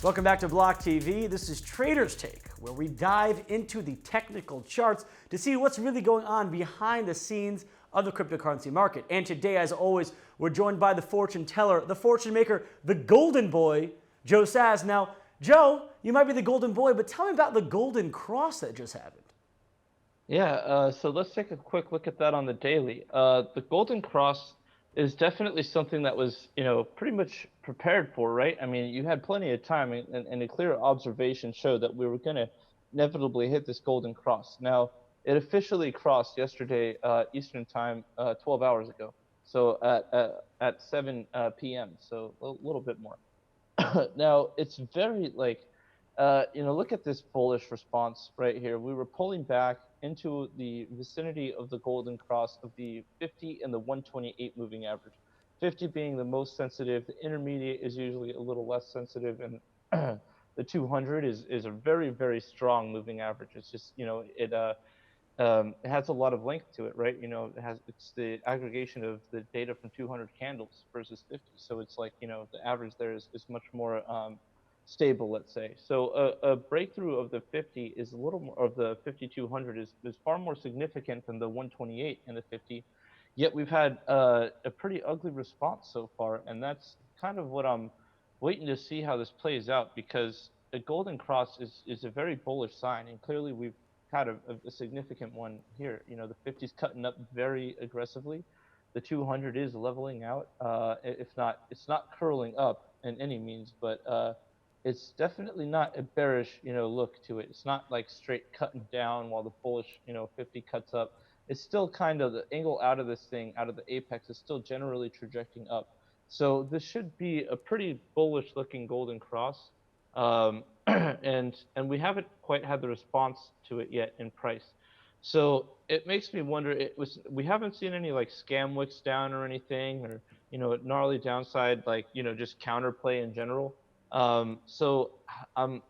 Welcome back to Block TV. This is Trader's Take, where we dive into the technical charts to see what's really going on behind the scenes of the cryptocurrency market. And today, as always, we're joined by the fortune teller, the fortune maker, the golden boy, Joe Saz. Now, Joe, you might be the golden boy, but tell me about the golden cross that just happened. Yeah, so let's take a quick look at that on the daily. The golden cross is definitely something that was, pretty much prepared for, right? I mean, you had plenty of time, and a clear observation showed that we were going to inevitably hit this golden cross. Now, it officially crossed yesterday Eastern time, 12 hours ago, so at 7 p.m., so a little bit more. Now, it's very look at this bullish response right here. We were pulling back into the vicinity of the golden cross of the 50 and the 128 moving average. 50 being the most sensitive, the intermediate is usually a little less sensitive, and the 200 is a very, very strong moving average. It's just, it has a lot of length to it, right? It's the aggregation of the data from 200 candles versus 50. So it's like, the average there is much more stable, let's say. So a breakthrough of the 50 is a little more, of the 5200 is far more significant than the 128 and the 50. Yet we've had a pretty ugly response so far, and that's kind of what I'm waiting to see how this plays out, because a golden cross is a very bullish sign, and clearly we've had a significant one here. The 50's cutting up very aggressively. The 200 is leveling out. If not, it's not curling up in any means, but it's definitely not a bearish, look to it. It's not like straight cutting down while the bullish, 50 cuts up. It's still kind of the angle out of this thing, out of the apex, is still generally trajecting up. So this should be a pretty bullish looking golden cross. And we haven't quite had the response to it yet in price. So it makes me wonder, we haven't seen any like scam wicks down or anything, or, gnarly downside, like, just counterplay in general. So I'm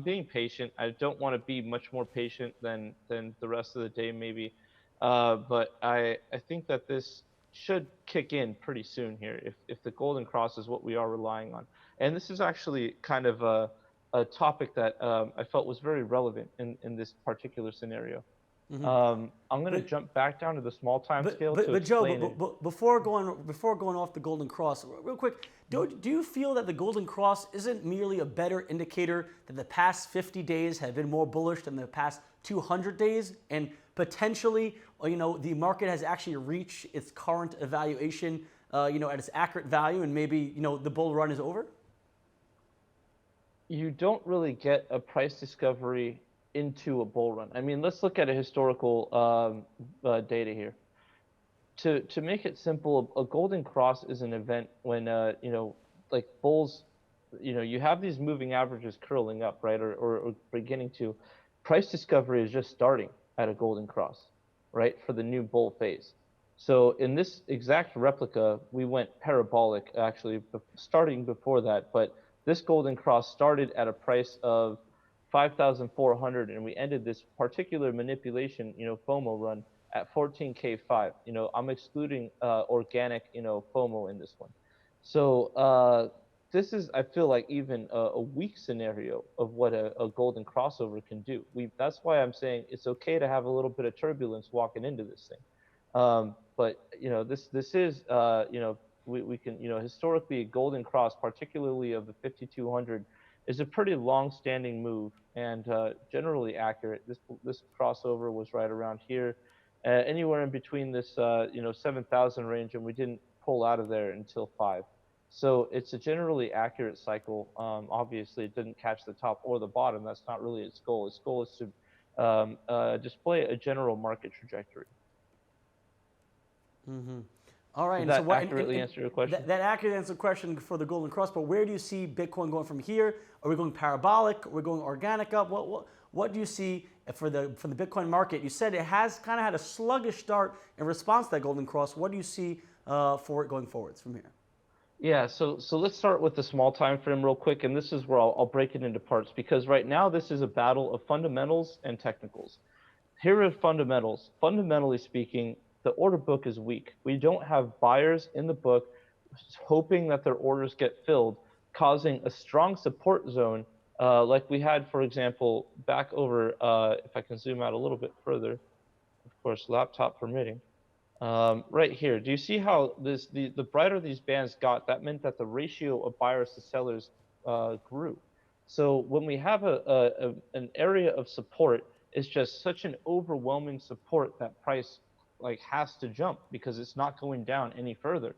being patient. I don't want to be much more patient than the rest of the day maybe, but I think that this should kick in pretty soon here if the golden cross is what we are relying on. And this is actually kind of a topic that I felt was very relevant in this particular scenario. I'm going to jump back down to the small time scale to explain Joe, but before going off the golden cross, real quick, do you feel that the golden cross isn't merely a better indicator that the past 50 days have been more bullish than the past 200 days, and potentially, the market has actually reached its current evaluation, at its accurate value, and maybe, the bull run is over? You don't really get a price discovery into a bull run. I mean, let's look at a historical data here. To make it simple, a golden cross is an event when like bulls, you have these moving averages curling up, right, or beginning to. Price discovery is just starting at a golden cross, right, for the new bull phase. So in this exact replica, we went parabolic actually, starting before that, but this golden cross started at a price of 5,400, and we ended this particular manipulation, FOMO run at 14K5. I'm excluding organic, FOMO in this one. So this is, I feel like, even a weak scenario of what a golden crossover can do. That's why I'm saying it's okay to have a little bit of turbulence walking into this thing. But this is, we can, historically, a golden cross, particularly of the 5200, is a pretty long-standing move and generally accurate. This crossover was right around here, anywhere in between this 7,000 range, and we didn't pull out of there until 5. So it's a generally accurate cycle. Obviously, it didn't catch the top or the bottom. That's not really its goal. Its goal is to display a general market trajectory. All right. Did that accurately answer your question? That accurately answers the question for the golden cross, but where do you see Bitcoin going from here? Are we going parabolic? Are we going organic up? What do you see for the Bitcoin market? You said it has kind of had a sluggish start in response to that golden cross. What do you see for it going forwards from here? Yeah, so let's start with the small time frame real quick, and this is where I'll break it into parts, because right now this is a battle of fundamentals and technicals. Here are fundamentals. Fundamentally speaking, the order book is weak. We don't have buyers in the book hoping that their orders get filled causing a strong support zone, like we had, for example, back over, if I can zoom out a little bit further, of course, laptop permitting. Right here, do you see how the brighter these bands got, that meant that the ratio of buyers to sellers grew. So when we have an area of support, it's just such an overwhelming support that price like has to jump because it's not going down any further.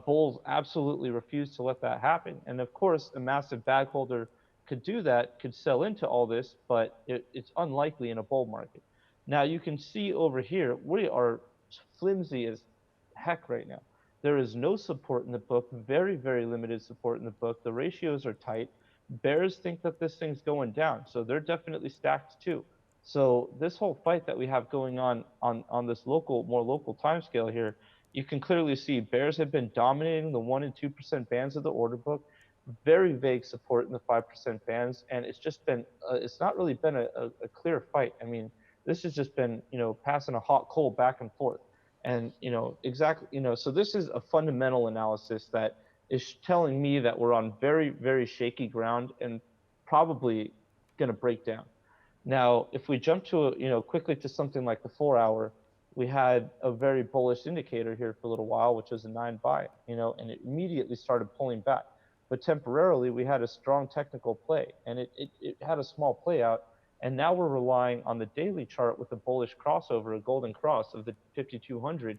Bulls absolutely refuse to let that happen, and of course, a massive bag holder could do that, could sell into all this, but it's unlikely in a bull market. Now you can see over here, we are flimsy as heck right now. There is no support in the book, very, very limited support in the book. The ratios are tight. Bears think that this thing's going down, so they're definitely stacked too. So this whole fight that we have going on this more local time scale here, you can clearly see bears have been dominating the 1% and 2% bands of the order book, very vague support in the 5% bands, and it's just been it's not really been a clear fight. I mean, this has just been, passing a hot coal back and forth. And, exactly, so this is a fundamental analysis that is telling me that we're on very, very shaky ground and probably going to break down. Now, if we jump to, quickly to something like the 4-hour, we had a very bullish indicator here for a little while, which was a 9 buy, and it immediately started pulling back. But temporarily, we had a strong technical play, and it had a small play out. And now we're relying on the daily chart with a bullish crossover, a golden cross of the 5,200.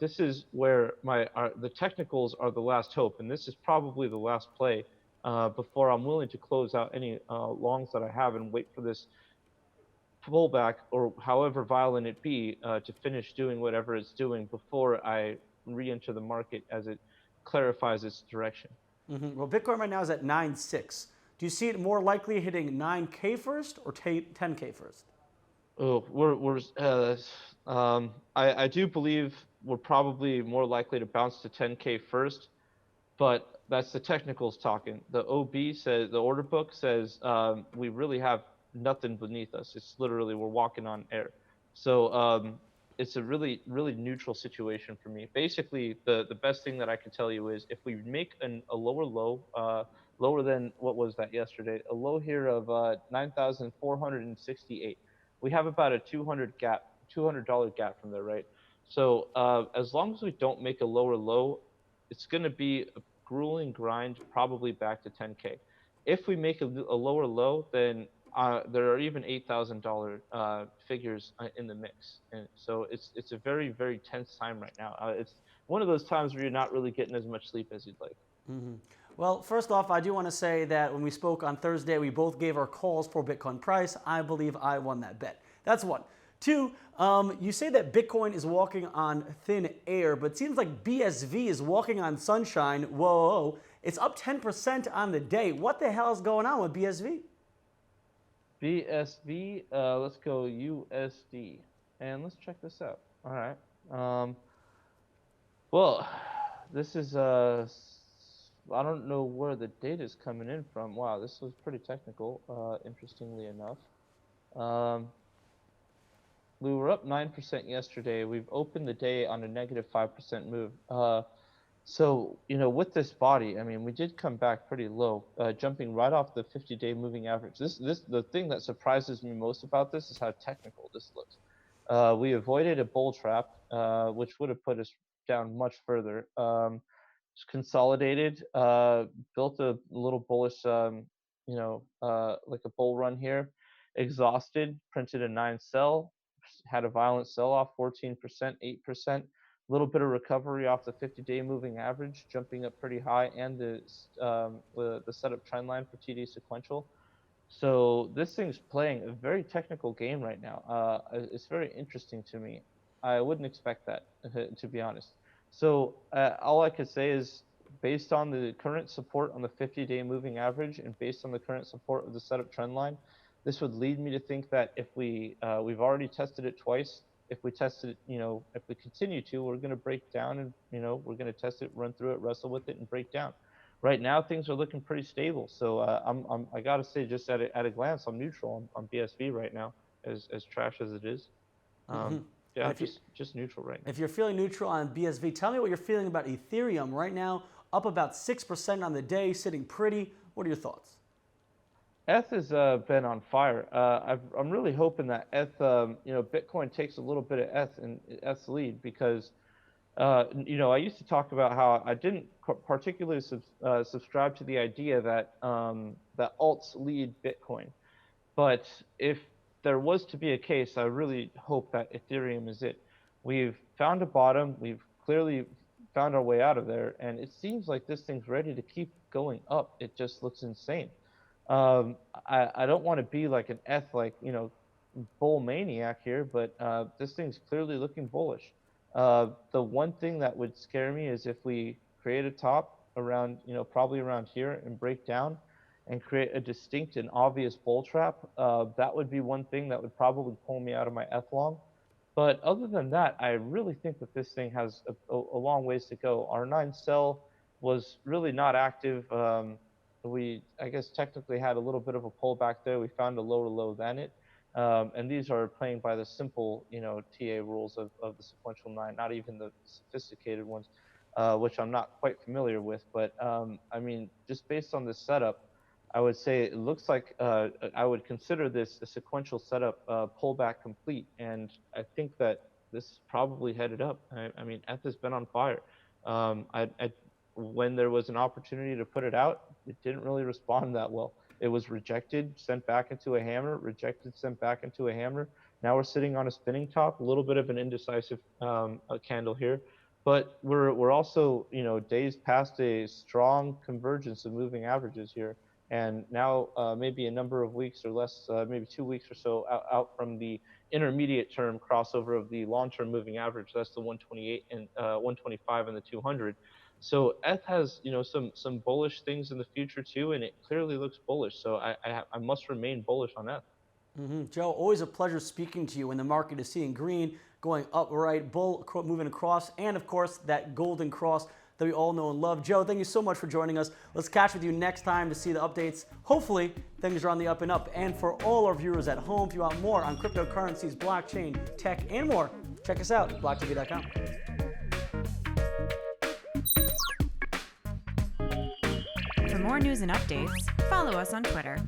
This is where the technicals are the last hope, and this is probably the last play before I'm willing to close out any longs that I have and wait for this pullback or however violent it be to finish doing whatever it's doing before I re-enter the market as it clarifies its direction. Well, Bitcoin right now is at 9.6. Do you see it more likely hitting 9K first or 10K first? Oh, I do believe we're probably more likely to bounce to 10K first, but that's the technicals talking. The OB says, the order book says we really have nothing beneath us. It's literally we're walking on air. So it's a really, really neutral situation for me. Basically, the best thing that I can tell you is if we make a lower low, lower than what was that yesterday, a low here of 9,468. We have about a $200 gap from there, right? So as long as we don't make a lower low, it's going to be a grueling grind, probably back to 10K. If we make a lower low, then there are even $8,000 figures in the mix, and so it's a very, very tense time right now. It's one of those times where you're not really getting as much sleep as you'd like. Mm-hmm. Well, first off, I do want to say that when we spoke on Thursday, we both gave our calls for Bitcoin price. I believe I won that bet. That's one. Two, you say that Bitcoin is walking on thin air, but it seems like BSV is walking on sunshine. Whoa, it's up 10% on the day. What the hell is going on with BSV? BSV, let's go USD, and let's check this out. All right. Well, this is I don't know where the data is coming in from. Wow, this was pretty technical, interestingly enough. We were up 9% yesterday. We've opened the day on a negative 5% move. So, with this body, I mean, we did come back pretty low, jumping right off the 50-day moving average. The thing that surprises me most about this is how technical this looks. We avoided a bull trap, which would have put us down much further. Consolidated, built a little bullish, like a bull run here. Exhausted, printed a 9 sell, had a violent sell-off, 14%, 8%. Little bit of recovery off the 50-day moving average, jumping up pretty high, and the setup trend line for TD sequential. So this thing's playing a very technical game right now. It's very interesting to me. I wouldn't expect that, to be honest. So all I could say is, based on the current support on the 50-day moving average and based on the current support of the setup trend line, this would lead me to think that if we've already tested it twice. If we test it, if we continue to, we're going to break down and, we're going to test it, run through it, wrestle with it, and break down. Right now, things are looking pretty stable. So I got to say, just at a glance, I'm neutral on BSV right now, as trash as it is. Yeah, just neutral right now. If you're feeling neutral on BSV, tell me what you're feeling about Ethereum right now. up about 6% on the day, sitting pretty. What are your thoughts? ETH has been on fire. I'm really hoping that ETH, Bitcoin takes a little bit of ETH and ETH's lead because, I used to talk about how I didn't particularly subscribe to the idea that that alts lead Bitcoin. But if there was to be a case, I really hope that Ethereum is it. We've found a bottom. We've clearly found our way out of there, and it seems like this thing's ready to keep going up. It just looks insane. I don't want to be like an bull maniac here, but this thing's clearly looking bullish. The one thing that would scare me is if we create a top around, probably around here and break down and create a distinct and obvious bull trap. That would be one thing that would probably pull me out of my ETH long. But other than that, I really think that this thing has a long ways to go. R9 sell was really not active. We, I guess, technically had a little bit of a pullback there. We found a lower low than it. And these are playing by the simple, TA rules of the sequential 9, not even the sophisticated ones, which I'm not quite familiar with. But just based on this setup, I would say it looks like I would consider this a sequential setup pullback complete. And I think that this is probably headed up. ETH has been on fire. When there was an opportunity to put it out, it didn't really respond that well. It was rejected, sent back into a hammer, rejected, sent back into a hammer. Now we're sitting on a spinning top, a little bit of an indecisive candle here. But we're also, days past a strong convergence of moving averages here. And now maybe a number of weeks or less, maybe 2 weeks or so out from the intermediate term crossover of the long-term moving average. That's the 128 and 125 and the 200. So ETH has, some bullish things in the future too, and it clearly looks bullish. So I must remain bullish on ETH. Joe, always a pleasure speaking to you when the market is seeing green, going upright, bull moving across, and of course that golden cross that we all know and love. Joe, thank you so much for joining us. Let's catch with you next time to see the updates. Hopefully, things are on the up and up. And for all our viewers at home, if you want more on cryptocurrencies, blockchain, tech, and more, check us out at blocktv.com. For more news and updates, follow us on Twitter.